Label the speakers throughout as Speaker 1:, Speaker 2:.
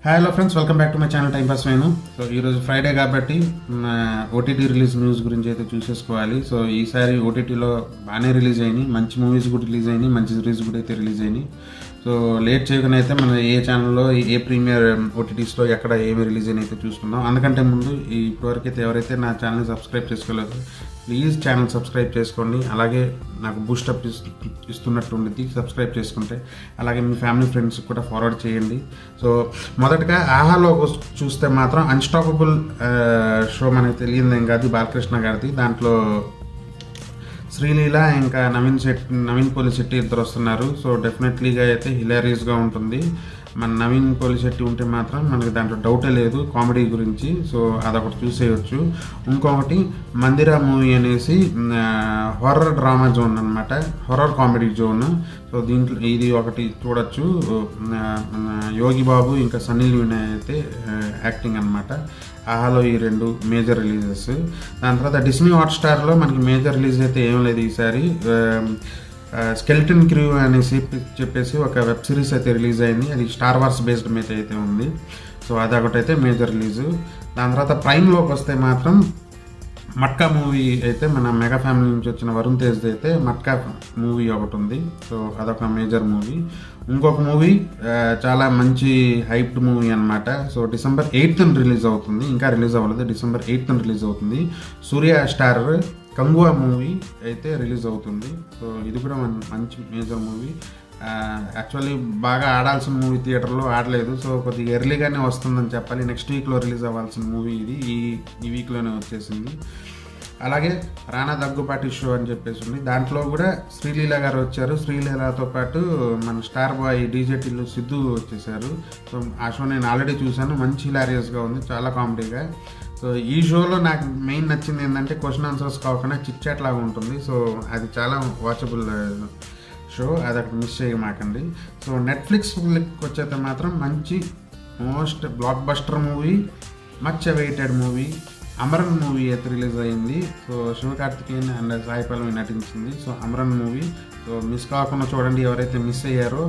Speaker 1: Hello friends, welcome back to my channel time pass నేను. So ఈరోజు Friday కాబట్టి OTT release news గురించి అయితే చూసేసుకోవాలి. సో ఈసారి ఓటీటీలో బాగానే రిలీజ్ అయినాయి, మంచి మూవీస్ కూడా రిలీజ్ అయినాయి, మంచి సిరీస్ కూడా అయితే రిలీజ్ అయినాయి. సో లేట్ చేయకుండా అయితే మన ఏ ఛానల్లో ఏ ప్రీమియర్ ఓటీటీస్లో ఎక్కడ ఏమి రిలీజ్ అయినా అయితే చూసుకుందాం. అందుకంటే ముందు ఇప్పటివరకు అయితే ఎవరైతే నా ఛానల్ని సబ్స్క్రైబ్ చేసుకోలేదు ప్లీజ్ ఛానల్ సబ్స్క్రైబ్ చేసుకోండి. అలాగే నాకు బూస్టప్ ఇస్తున్నట్టు ఉండేది సబ్స్క్రైబ్ చేసుకుంటే. అలాగే మీ ఫ్యామిలీ ఫ్రెండ్స్ కూడా ఫార్వర్డ్ చేయండి. సో మొదటగా ఆహాలో చూస్తే మాత్రం అన్స్టాపబుల్ షో మనకి తెలియదేం కాదు, బాలకృష్ణ గారిది. దాంట్లో శ్రీలీల ఇంకా నవీన్ పోలిశెట్టి ఇద్దరు వస్తున్నారు. సో డెఫినెట్లీగా అయితే హిలారియస్గా ఉంటుంది. మన నవీన్ పోలిశెట్టి ఉంటే మాత్రం మనకి దాంట్లో డౌటే లేదు కామెడీ గురించి. సో అదొకటి చూసేయచ్చు. ఇంకొకటి మందిరా మూవీ అనేసి హారర్ డ్రామా జోన్ అనమాట, హారర్ కామెడీ జోన్. సో దీంట్లో ఇది ఒకటి చూడొచ్చు. యోగి బాబు ఇంకా సన్నీ లియోన్ అయితే యాక్టింగ్ అనమాట. ఆహాలో ఈ రెండు మేజర్ రిలీజెస్. దాని తర్వాత డిస్నీ హాట్స్టార్లో మనకి మేజర్ రిలీజ్ అయితే ఏం లేదు ఈసారి. స్కెల్టన్ క్రూ అనేసి చెప్పేసి ఒక వెబ్ సిరీస్ అయితే రిలీజ్ అయింది. అది స్టార్ వార్స్ బేస్డ్ మీద అయితే ఉంది. సో అదొకటైతే మేజర్ రిలీజు. దాని తర్వాత ప్రైమ్లోకి వస్తే మాత్రం మట్కా మూవీ అయితే మన మెగా ఫ్యామిలీ నుంచి వచ్చిన వరుణ్ తేజ్ అయితే మట్కా మూవీ ఒకటి ఉంది. సో అదొక మేజర్ మూవీ. ఇంకొక మూవీ చాలా మంచి హైప్డ్ మూవీ అనమాట. సో December 8th రిలీజ్ అవుతుంది, ఇంకా రిలీజ్ అవ్వలేదు. December 8th రిలీజ్ అవుతుంది. సూర్య స్టార్ కంగువా మూవీ అయితే రిలీజ్ అవుతుంది. సో ఇది కూడా మంచి మేజర్ మూవీ. యాక్చువల్లీ బాగా ఆడాల్సిన మూవీ థియేటర్లో ఆడలేదు. సో కొద్దిగా ఎర్లీగానే వస్తుందని చెప్పాలి. నెక్స్ట్ వీక్లో రిలీజ్ అవ్వాల్సిన మూవీ ఇది ఈ వీక్లోనే వచ్చేసింది. అలాగే రానా దగ్గుపాటి షో అని చెప్పేసి ఉంది. దాంట్లో కూడా శ్రీలీల గారు వచ్చారు. శ్రీలీలతో పాటు మన స్టార్ బాయ్ డీజేటీలు సిద్ధు వచ్చేసారు. సో ఆ షో నేను ఆల్రెడీ చూశాను, మంచి హిలారియస్గా ఉంది, చాలా కామెడీగా. సో ఈ షోలో నాకు మెయిన్ నచ్చింది ఏంటంటే క్వశ్చన్ ఆన్సర్స్ కాకుండా చిట్ చాట్ లాగా ఉంటుంది. సో అది చాలా వాచబుల్ షో, అది అక్కడ మిస్ చేయమాకండి. సో నెట్ఫ్లిక్స్ వచ్చేస్తే మాత్రం మంచి most block buster movie, much awaited movie Amaran movie అయితే రిలీజ్ అయింది. సో శివకార్తికేయన్ అండ్ సాయి పల్లవి నటించింది. So Amaran movie so miss కాకుండా చూడండి. ఎవరైతే మిస్ అయ్యారో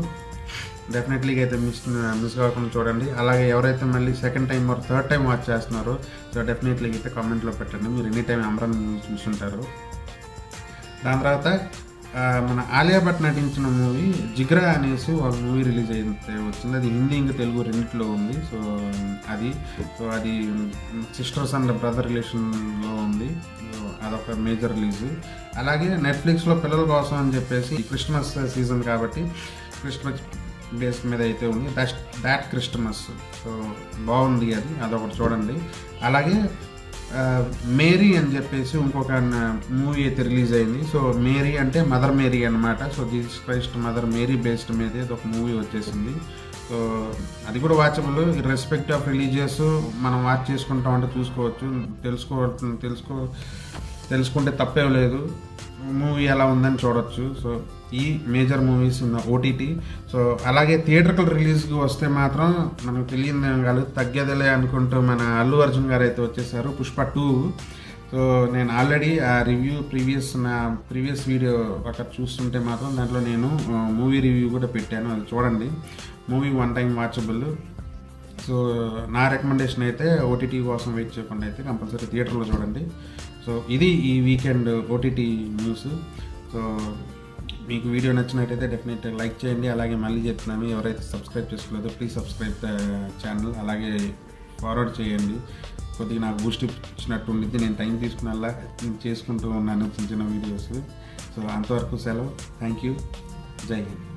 Speaker 1: డెఫినెట్లీగా అయితే మిస్ కాకుండా చూడండి. అలాగే ఎవరైతే మళ్ళీ second time or third time watch చేస్తున్నారో సో డెఫినెట్లీగా అయితే కామెంట్లో పెట్టండి, మీరు ఎనీ టైం అమరన్ మూవీ చూసుంటారు. దాని తర్వాత మన ఆలియా భట్ నటించిన మూవీ జిగ్రా అనేసి ఒక మూవీ రిలీజ్ అయితే వచ్చింది. అది హిందీ ఇంకా తెలుగు రెండిట్లో ఉంది. సో అది సిస్టర్స్ అండ్ బ్రదర్ రిలేషన్లో ఉంది. అదొక మేజర్ రిలీజ్. అలాగే నెట్ఫ్లిక్స్లో పిల్లల కోసం అని చెప్పేసి క్రిస్మస్ సీజన్ కాబట్టి క్రిస్మస్ బేస్ మీద అయితే ఉంది, దాట్ క్రిస్మస్. సో బాగుంది, అదొకటి చూడండి. అలాగే మేరీ అని చెప్పేసి ఇంకొక మూవీ అయితే రిలీజ్ అయింది. సో మేరీ అంటే మదర్ మేరీ అనమాట. So Jesus Christ mother Mary based మీద ఒక మూవీ వచ్చేసింది. సో అది కూడా వాచబుల్, ఇర్రెస్పెక్ట్ ఆఫ్ రిలీజియస్ మనం వాచ్ చేసుకుంటాం అంటే చూసుకోవచ్చు. తెలుసుకుంటే తప్పేం లేదు, మూవీ ఎలా ఉందని చూడొచ్చు. సో ఈ మేజర్ మూవీస్ ఉన్న ఓటీటీ. సో అలాగే థియేటర్కల్ రిలీజ్కి వస్తే మాత్రం మనకు తెలియదు కాదు, తగ్గేదిలే అనుకుంటూ మన అల్లు అర్జున్ గారు అయితే వచ్చేసారు, పుష్ప 2. సో నేను ఆల్రెడీ ఆ రివ్యూ నా ప్రీవియస్ వీడియో అక్కడ చూస్తుంటే మాత్రం దాంట్లో నేను మూవీ రివ్యూ కూడా పెట్టాను, అది చూడండి. Movie one time watchable. So నా రికమెండేషన్ అయితే ఓటీటీ కోసం వెయిట్ చేయకుండా అయితే కంపల్సరీ థియేటర్లో చూడండి. సో ఇది ఈ వీకెండ్ ఓటీటీ న్యూస్. సో మీకు వీడియో నచ్చినట్టయితే డెఫినెట్ లైక్ చేయండి. అలాగే మళ్ళీ చెప్తున్నాను, ఎవరైతే సబ్స్క్రైబ్ చేసుకోలేదో ప్లీజ్ సబ్స్క్రైబ్ ద ఛానల్. అలాగే ఫార్వర్డ్ చేయండి, కొద్దిగా నాకు బూస్ట్ ఇచ్చినట్టు ఉండిద్ది. నేను టైం తీసుకునేలా చేసుకుంటూ ఉన్నాను చిన్న చిన్న వీడియోస్. సో అంతవరకు సెలవు. Thank you. జై హింద్.